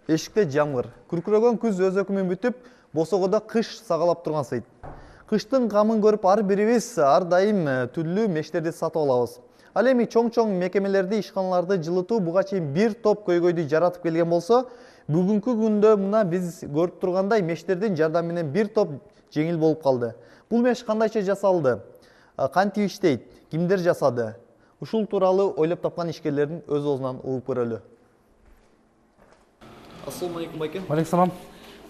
Эшикте жамгыр. Күркүрөгөн күз өз өкүмүн бүтүп, босогодо кыш сагалап турган сайт. Кыштын камын көрүп ар бирибиз ар дайым түрлүү мештерди сатып алабыз. Ал эми чоң мекемелерди, ишканаларды жылытуу буга чейин бир топ көйгөйдү жаратып келген болсо, бүгүнкү күндө мына биз көрүп тургандай мештердин жардамы менен бир топ жеңил болуп калды. Бул меш кандайча жасалды? Кантип иштейт? Кимдер жасады? Ушул тууралуу ойлоп тапкан ишкерлердин өз оозунан угуп көрөлү. Ассаламу алейкум байке. Алейкум.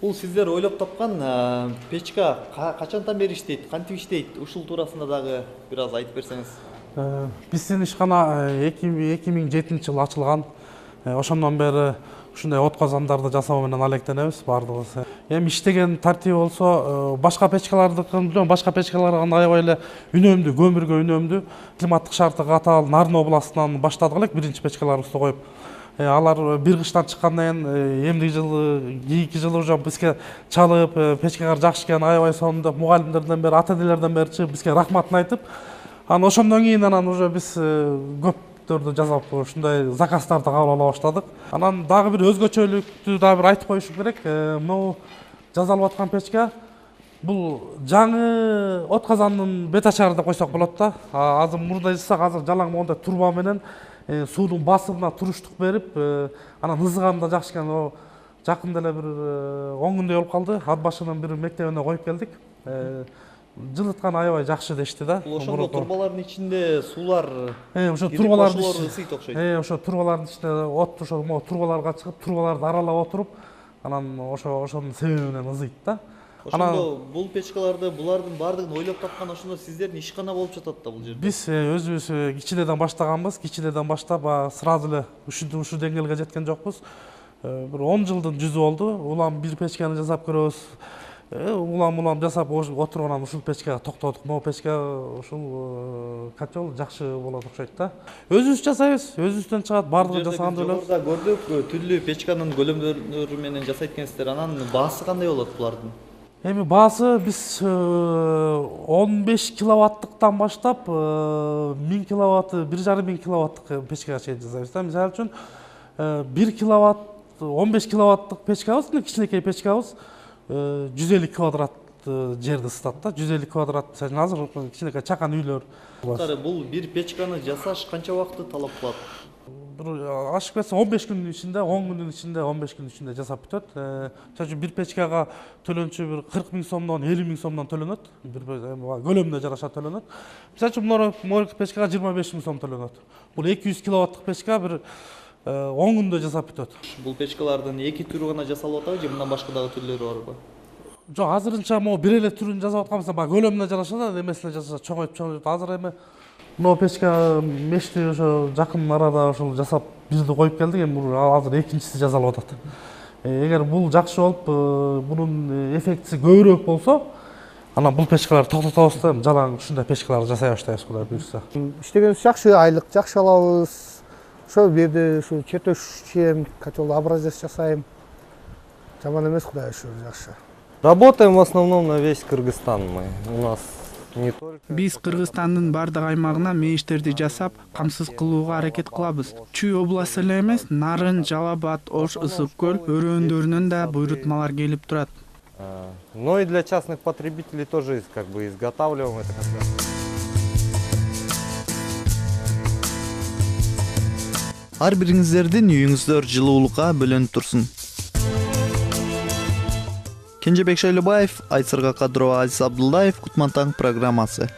Бул сиздер ойлоп тапкан печка качантан бери иштейт, кантип иштейт? Ушул туурасында дагы бир аз айтып берсеңиз. Биздин ишкана 2007-жылы ачылган. Ошондон бери ушундай от казандарды жасоо менен алектенебиз баардыгыбыз. Эми иштеген тартиби болсо, башка печкалардыкын билем, башка печкаларга аябай эле үнөмдүү, көмүргө үнөмдүү, климаттык шарты катаал Нарын областынан баштадык элек биринчи печкаларыбызды коюп. Алар бир кыштан чыккандан кийин эмдиги жылы, кийинки жылы уже бизге чалып, печкалар жакшы экен, аябай сонун деп мугалимдерден бери, ата-энелерден бери чыгып бизге рахматын айтып, анан ошондон кийин уже биз көптөрдү жасап ушундай заказдарды кабыл ала баштадык. Анан дагы бир өзгөчөлүктү дагы бир айтып коюшум керек. Могу жасалып аткан печка бул жаңы от казандын бет ачары деп койсок болот да. Азыр мурда жасасак, азыр жалаң моундай турба менен суунун басымына туруштук берип, анан ызыганы да жакшы экен. Жакында эле бир 10 күндөй болуп калды. Ат башынын бир мектебине коюп келдик. Жылыткан аябай жакшы дешти да. Ошондо турбалардын ичинде суулар ошо турбалардын ысыйт окшойт. Ошо турбалардын ичинде от ошо турбаларга чыгып, турбаларды аралап отуруп, анан ошонун себеби менен ызыйт да. Ошондо бул печкаларды, булардын баардыгын ойлоп тапкан ошондо сиздердин ишкана болуп жатат да бул жерде. Биз өзүбүз кичинеден баштаганбыз. Кичинеден баштап сразу эле ушул деңгээлге жеткен жокпуз. Бир 10 жылдын жүзү болду. Улам бир печканы жасап көрөбүз. Улам жасап отуруп анан ушул печкага токтодук. Могу печка ушул котел жакшы болот окшойт да. Өзүбүз жасайбыз, өзүбүздөн чыгат, баардыгын жасаган элебиз. Жогоруда көрдүк, түрлүү печканын көлөмдөрү менен жасайт экенсиздер. Анан баасы кандай болот булардын? Эми баасы биз 15 киловаттыктан баштап 1000 киловатты, 1,5 киловаттык печкага чейин жасайбыз да. Мисалы үчүн 1 киловатт, 15 киловаттык печкабыз, кичинекей печкабыз 150 квадрат жерди ысытат да. 150 квадрат, азыр кичинекей чакан үйлөр. Бул бир печканы жасаш канча убакытты талап кылат? Ашып кетсе 15 күнүн ичинде, 10 күнүн ичинде, 15 күнүн ичинде жасап бүтөт. Чачы бир печкага төлөнчү бир 40 000 сомдон, 50 000 сомдон төлөнөт. Бир көлөмүнө жараша төлөнөт. Мисалы үчүн мына печкага 25 000 сом төлөнөт. Бул 200 киловаттык печка бир 10 күндө жасап бүтөт. Бул печкалардын эки түрү гана жасалып атабы же мындан башка дагы түрлөрү барбы? Жок, азырынча могу бир эле түрүн жасап атканбыз. Көлөмүнө жараша да, эмесине жасаса чоңойтуп. Азыр эми мына печка мешти ошо жакын арада ошол жасап бирди коюп келдик. Эми азыр экинчиси жасалып атат. Эгер бул жакшы болуп, бунун эффектиси көбүрөөк болсо, анан бул печкаларды токтотобуз да, жалаң ушундай печкаларды жасай баштайбыз, Кудай буйрса. Иштегенибиз жакшы, айлык жакшы алабыз. Ошо берди ушу четөш ичем, котел образец жасайм. Жаман эмес, Кудай буйрса, жакшы. Работаем в основном на весь Кыргызстан мы. У нас не только... Биз Кыргызстандын бардык аймагына мейиштерди жасап, камсыз кылууга аракет кылабыз. Чүй областы эле эмес, Нарын, Жалал Абад, Ош, Ысык көл өрөөндарынан да буйрутмалар келип турат. Но и для частных потребителей тоже изготавливаем это как-то. Ар бириңиздердин үйүңүздөр жылуулукка бөлөнүп турсун. Кенжебек Шайлыбаев, Айсырга Кадырова, Азиз Абдуллаев, Кутман таң программасы.